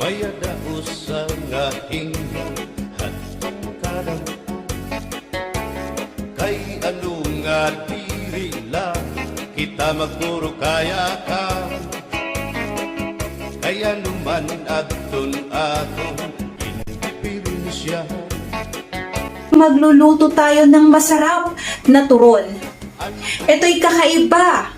Kaya daos nga inyo at kadang kay ano nga diri lang kita magpuro kaya ka. Kaya naman aton indipirensya. Magluluto tayo ng masarap na turon. Ito'y kakaiba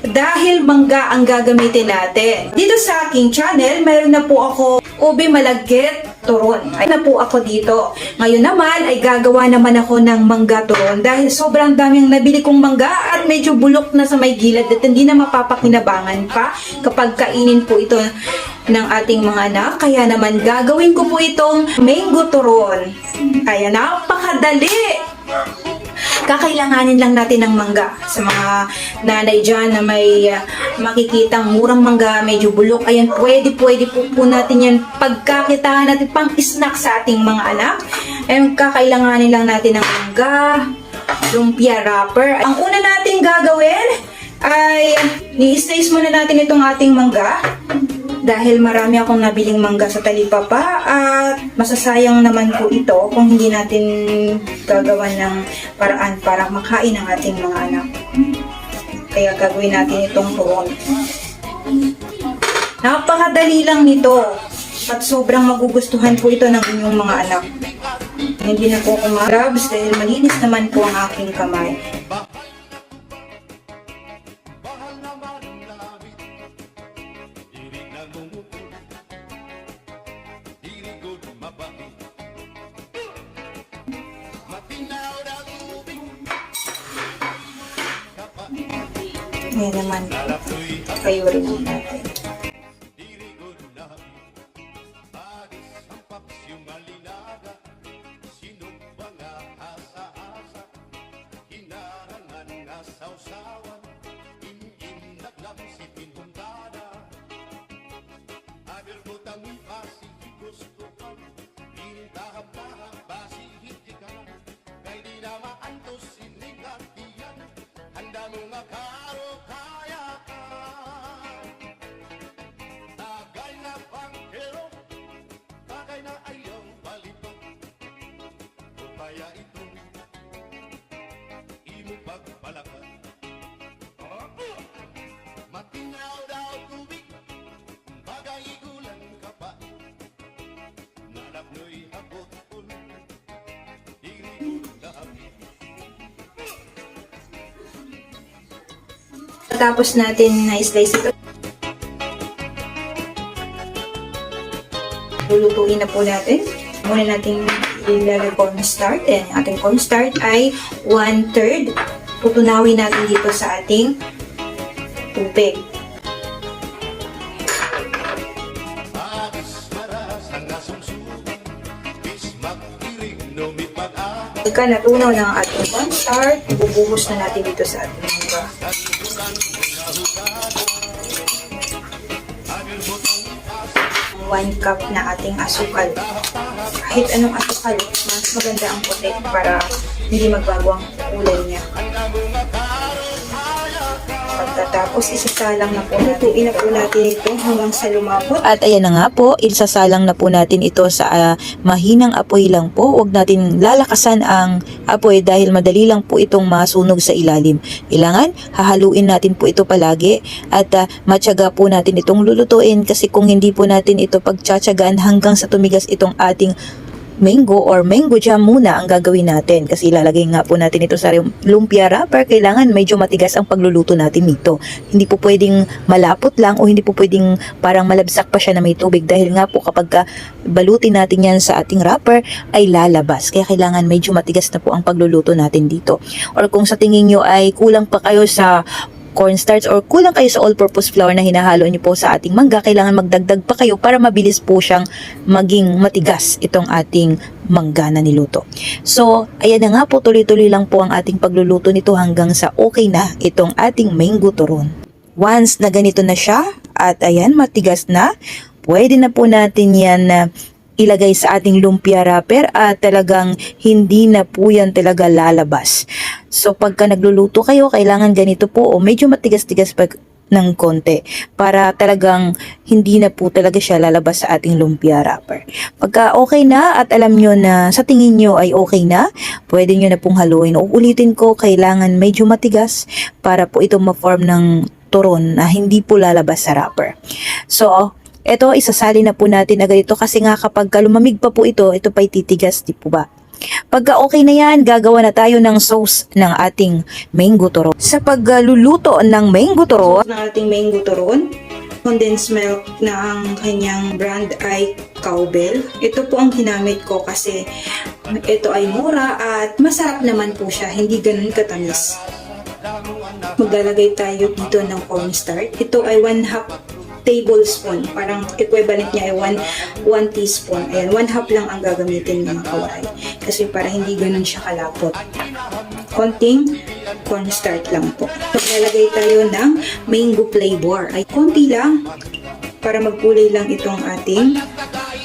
dahil mangga ang gagamitin natin. Dito sa aking channel, mayroon na po ako ube malagkit turon. Ay na po ako dito. Ngayon naman ay gagawa naman ako ng mangga turon dahil sobrang daming nabili kong mangga at medyo bulok na sa may gilid at hindi na mapapakinabangan pa kapag kainin po ito ng ating mga anak. Kaya naman gagawin ko po itong mango turon. Kaya napakadali! Kakailanganin lang natin ng mangga. Sa mga nanay dyan na may makikitang murang mangga, medyo bulok, ayan, pwede po natin yan pagkakitaan natin pang snack sa ating mga anak. Ayan, kakailanganin lang natin ng mangga, lumpia wrapper. Ang una natin gagawin ay ni-slice muna natin itong ating mangga. Dahil marami akong nabiling mangga sa talipapa at masasayang naman po ito kung hindi natin gagawan ng paraan para makain ang ating mga anak. Kaya gagawin natin itong turon. Napakadali lang nito at sobrang magugustuhan po ito ng inyong mga anak. Hindi na po ako ma-grabs dahil malinis naman po ang aking kamay. Ngayon naman, kayo rin natin. Kaya ito, imo pagpalakan. Matinaw daw tubig, bagay igulan ka pa. Nalap no'y abot un, diri ko labi. Tapos natin na-slice ito. Lulutuin na po natin. Muna natin ilalagay cornstarch. And ating cornstarch ay 1/3. Tutunawin natin dito sa ating tubig. Pagka natunaw ng ating cornstarch, ibubuhos na natin dito sa ating mangga. 1 cup na ating asukal. Kahit anong asukal, mas maganda ang puti para hindi magbago ang kulay niya. Pagkatapos, isasalang na po natin. Lutuin na po natin ito hanggang sa lumapot. At ayan na nga po, isasalang na po natin ito sa mahinang apoy lang po. Huwag natin lalakasan ang apoy dahil madali lang po itong masunog sa ilalim. Kailangan hahaluin natin po ito palagi at matyaga po natin itong lulutuin kasi kung hindi po natin ito pagtsatsagaan hanggang sa tumigas itong ating mango or mango jam muna ang gagawin natin kasi ilalagay nga po natin ito sa lumpia wrapper. Kailangan medyo matigas ang pagluluto natin nito. Hindi po pwedeng malapot lang o hindi po pwedeng parang malabsak pa siya na may tubig dahil nga po kapag balutin natin yan sa ating wrapper ay lalabas. Kaya kailangan medyo matigas na po ang pagluluto natin dito. Or kung sa tingin nyo ay kulang pa kayo sa cornstarch or kulang kayo sa all-purpose flour na hinahalo nyo po sa ating mangga, kailangan magdagdag pa kayo para mabilis po siyang maging matigas itong ating mangga na niluto. So, ayan na nga po, tuloy-tuloy lang po ang ating pagluluto nito hanggang sa okay na itong ating mango turon. Once na ganito na siya at ayan, matigas na, pwede na po natin yan na ilagay sa ating lumpia wrapper at talagang hindi na po yan talaga lalabas. So pagka nagluluto kayo, kailangan ganito po o medyo matigas-tigas ng konti para talagang hindi na po talaga siya lalabas sa ating lumpia wrapper. Pagka okay na at alam nyo na sa tingin nyo ay okay na, pwede nyo na pong haluin. Uulitin ko, kailangan medyo matigas para po ito ma-form ng turon na hindi po lalabas sa wrapper. So, ito isasali na po natin agad ito kasi nga kapag lumamig pa po ito pa'y titigas, di po ba? Pagka okay na yan, gagawa na tayo ng sauce ng ating mango turon. Sa pagluluto ng mango turon, Ng ating mango turon, condensed milk na ang kanyang brand ay Cowbell. Ito po ang ginamit ko kasi ito ay mura at masarap naman po siya, hindi ganun katamis. Maglalagay tayo dito ng cornstarch. Ito ay 1/2 tablespoon. Parang equivalent niya ay 1 teaspoon. Ayan, 1/2 lang ang gagamitin mga kawaray. Kasi para hindi ganun siya kalapot. Konting cornstarch lang po. Maglalagay tayo ng mango flavor. Ay konti lang para magkulay lang itong ating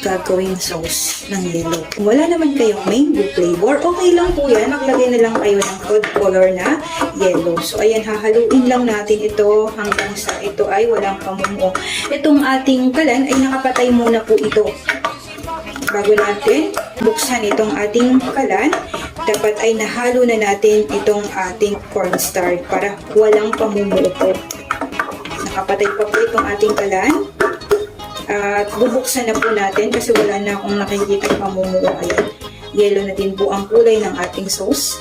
gagawing sauce ng yellow. Kung wala naman kayong mango flavor, okay lang po yan. Maglagay na lang kayo ng food color na yellow. So, ayan, hahaluin lang natin ito hanggang sa ito ay walang pamungo. Itong ating kalan ay nakapatay muna po ito. Bago natin buksan itong ating kalan, dapat ay nahalo na natin itong ating cornstarch para walang pamungo po. Nakapatay pa po itong ating kalan. At bubuksan na po natin kasi wala na akong nakikita pamumuo. Ayan, yellow na din po ang kulay ng ating sauce.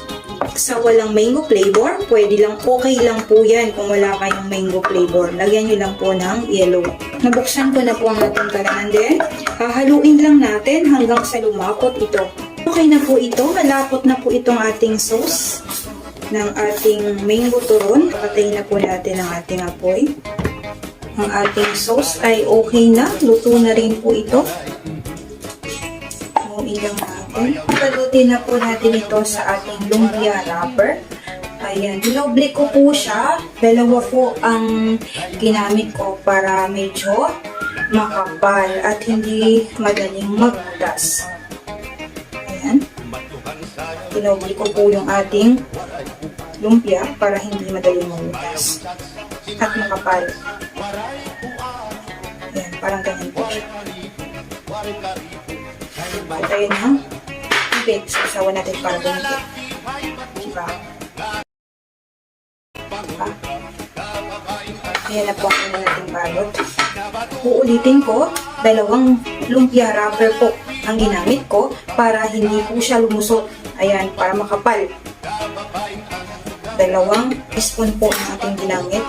Sa walang mango flavor, pwede lang, okay lang po yan kung wala kayong mango flavor. Lagyan nyo lang po ng yellow. Nabuksan ko na po ang ating kalaman din. Hahaluin lang natin hanggang sa lumapot ito. Okay na po ito. Malapot na po itong ating sauce ng ating mango turon. Patayin na po natin ang ating apoy. Ang ating sauce ay okay na. Luto na rin po ito. Haluin lang natin. Palutin na po natin ito sa ating lumpia wrapper. Ayan. Dinoble ko po siya. Dalawa po ang ginamit ko para medyo makapal at hindi madaling magbutas. Ayan. Dinoble ko po yung ating lumpia para hindi madaling magbutas at makapal. Ayan, parang ganyan po siya. Patayin ng tubig. Sasawa natin para bumigay. Diba? Ayan na po ang natin balot. Uulitin ko, dalawang lumpia wrapper po ang ginamit ko para hindi po siya lumusot. Ayan, para makapal. Dalawang teaspoon po ang ating ginamit.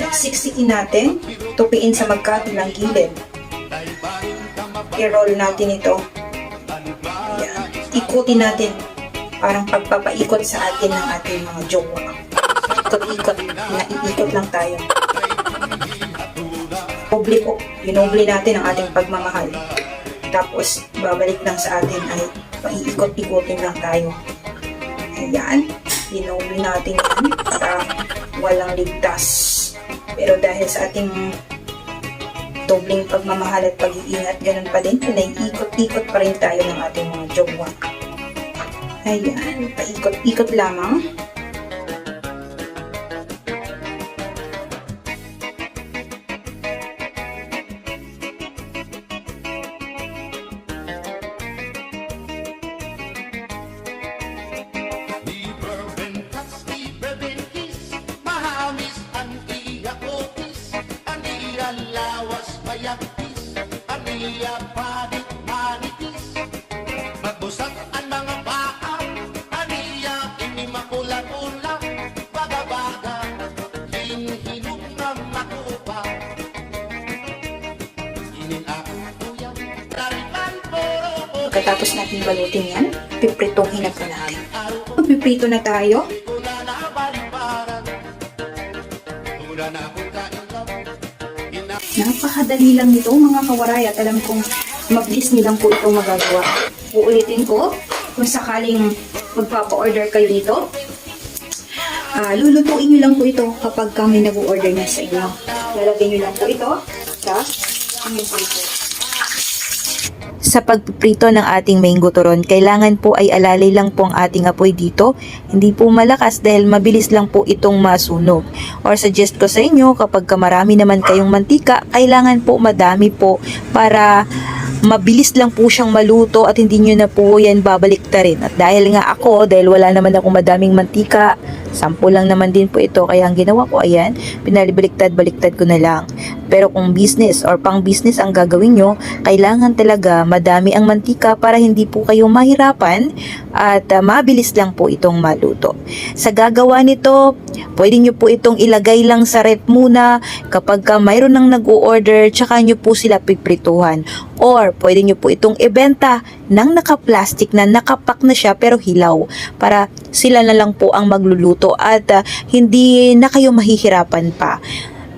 Siksikin natin, tupiin sa magkabilang gilid. I-roll natin ito. Ayan. Ikutin natin. Parang pagpapaikot sa atin ng ating mga jowa. Ikot-ikot. Naiikot lang tayo. Doble po. Dinoble natin ang ating pagmamahal. Tapos, babalik lang sa atin ay paiikot-ikotin lang tayo. Ayan. Dinoble natin yan para walang ligtas. Pero dahil sa ating dobling pagmamahal at pag-iingat, ganun pa din, naiikot-ikot pa rin tayo ng ating mga jowa. Ayan, paikot-ikot lamang. Magbusag ang mga paa, aniya, ini makula-kula, baga-baga, hinhinog na makupa. Inin ako kuya, taripan poro. Pagkatapos natin balutin yan, piprituhin na po natin. Magpiprito na tayo. Napakadali lang nito mga kawaray at alam kong mabilis nilang po ito magagawa. Uulitin ko, kung sakaling magpapa-order kayo nito, lulutuin nyo lang po ito kapag kami nag-order na sa inyo. Lalagyan nyo lang po ito sa inyong prito. sa pagpiprito ng ating mango turon. Kailangan po ay alalay lang po ang ating apoy dito. Hindi po malakas dahil mabilis lang po itong masunog. Or suggest ko sa inyo, kapag marami naman kayong mantika, kailangan po madami po para mabilis lang po siyang maluto at hindi nyo na po yan babaliktarin. At dahil nga ako, dahil wala naman ako madaming mantika, 10 lang naman din po ito, kaya ang ginawa ko, ayan, pinalibaliktad-baliktad ko na lang. Pero kung business or pang business ang gagawin nyo, kailangan talaga madami ang mantika para hindi po kayo mahirapan at mabilis lang po itong maluto. Sa gagawa nito, pwede nyo po itong ilagay lang sa ref muna kapag mayroon nang nag-o-order, tsaka nyo po sila piprituhan. Or pwede nyo po itong ibenta ng naka-plastic na nakapak na siya pero hilaw para sila na lang po ang magluluto at hindi na kayo mahihirapan pa.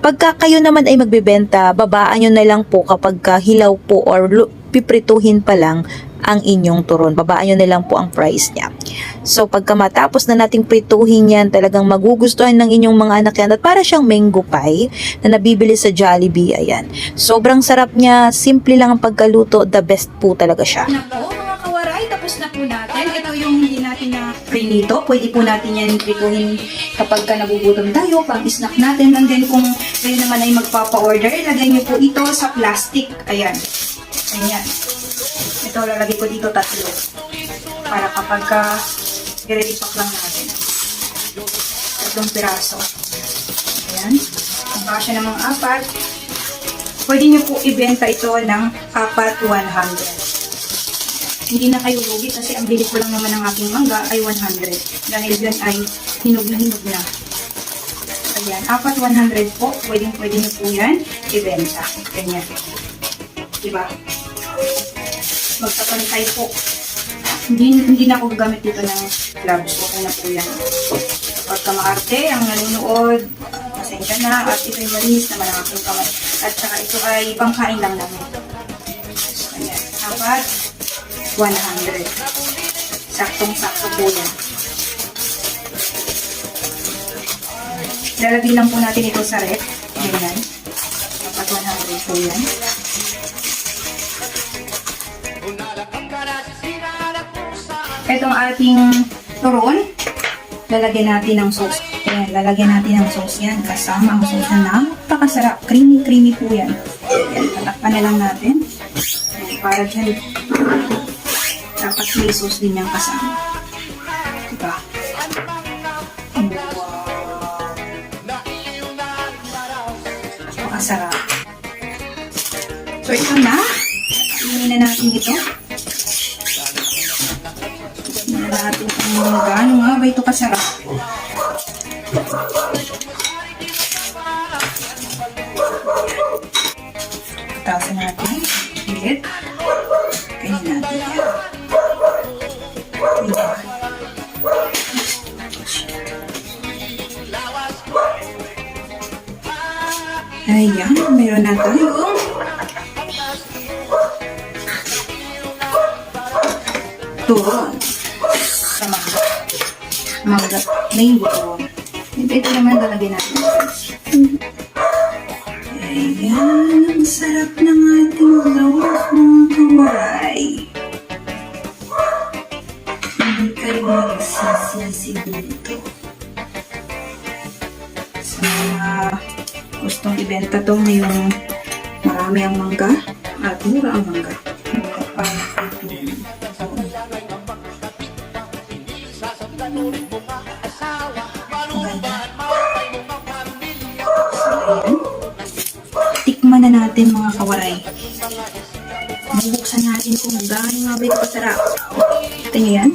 Pagka kayo naman ay magbebenta, babaan nyo na lang po kapag hilaw po or piprituhin pa lang ang inyong turon. Babaan nyo na lang po ang price niya. So pagka matapos na nating prituhin yan, talagang magugustuhan ng inyong mga anak yan. At para siyang mango pie na nabibili sa Jollibee, ayan. Sobrang sarap niya, simple lang ang pagkaluto, the best po talaga siya. Na po mga kawaray, tapos na po natin. Ito yung hindi natin na prinito. Pwede po natin yan prituhin kapag nagugutom tayo, pang snack natin. And then kung kayo naman ay magpapa-order, lagay niyo po ito sa plastic. Ayan. Ayan. Ito lalagay ko dito 3. Para kapag i-repack lang natin. 3 piraso. Ayan. Kung kasya namang 4, pwede niyo po ibenta ito ng 4 100. Hindi na kayo lugi kasi ang bili ko lang naman ng aking mangga ay 100. Dahil yan ay hinog na hinog na. Ayan, 4 100 po. Pwede niyo po yan ibenta. Ganyan. Diba? Magkapantay po. Hindi na ako gagamit dito ng gloves. Okay na po yan. Kapag maarte ang nanonood, pasensya na. At ito'y malinis naman ang aking kamay. At saka ito ay pangkain lang namin. So, ayan. 4 100. Saktong-sakto po yan. Lalagay lang po natin ito sa ref. Ganyan. 4 100 po yan. Itong ating turon, lalagyan natin ng sauce. Ayan, lalagyan natin ng sauce yan. Kasama ang sauce na napakasarap. Creamy po yan. Ayan, tatakpan na lang natin. Ayan, para dyan. Dapat may sauce din yung kasama. Diba? Wow. Napakasarap. So, ito na. Inumin na natin ito. Natin kung gaano nga ba ito kasarap. Tawasan natin. Ulit. Kainin natin yan. Ayan, mayroon na tayong turon. Sa mangga mango turon. Ito naman lalagyan natin. Ayan, ang sarap ng ating lawas mga kawaray. Hindi kayo magsisisi dito. Sa mga gustong ibenta to ngayong marami ang mangga at mura ang mangga. Mura pa. Tikman na natin mga kawaray. Bubuksan natin kung gaano nga ba ito kasarap. Ito nyo yan.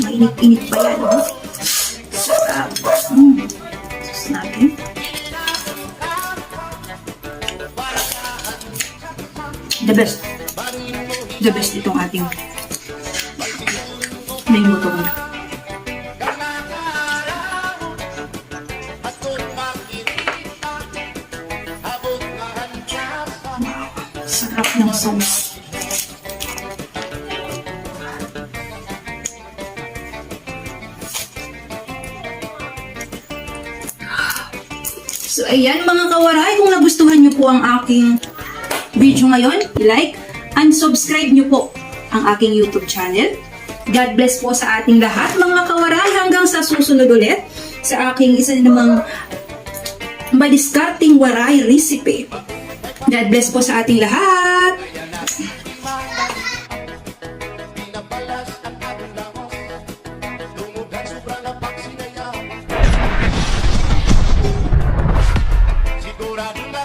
Mainit-init pa yan. Oh. Sarap. Sus natin. The best. The best itong ating mango turon. Sarap ng sauce. So, ayan mga kawaray, kung nagustuhan nyo po ang aking video ngayon, i-like unsubscribe nyo po ang aking YouTube channel. God bless po sa ating lahat mga kawaray, hanggang sa susunod ulit sa aking isa namang madiskarting waray recipe. God bless po sa ating lahat. Pinabalas ang ating lakas, lumugan sobra na pagsinaya. Sigurado na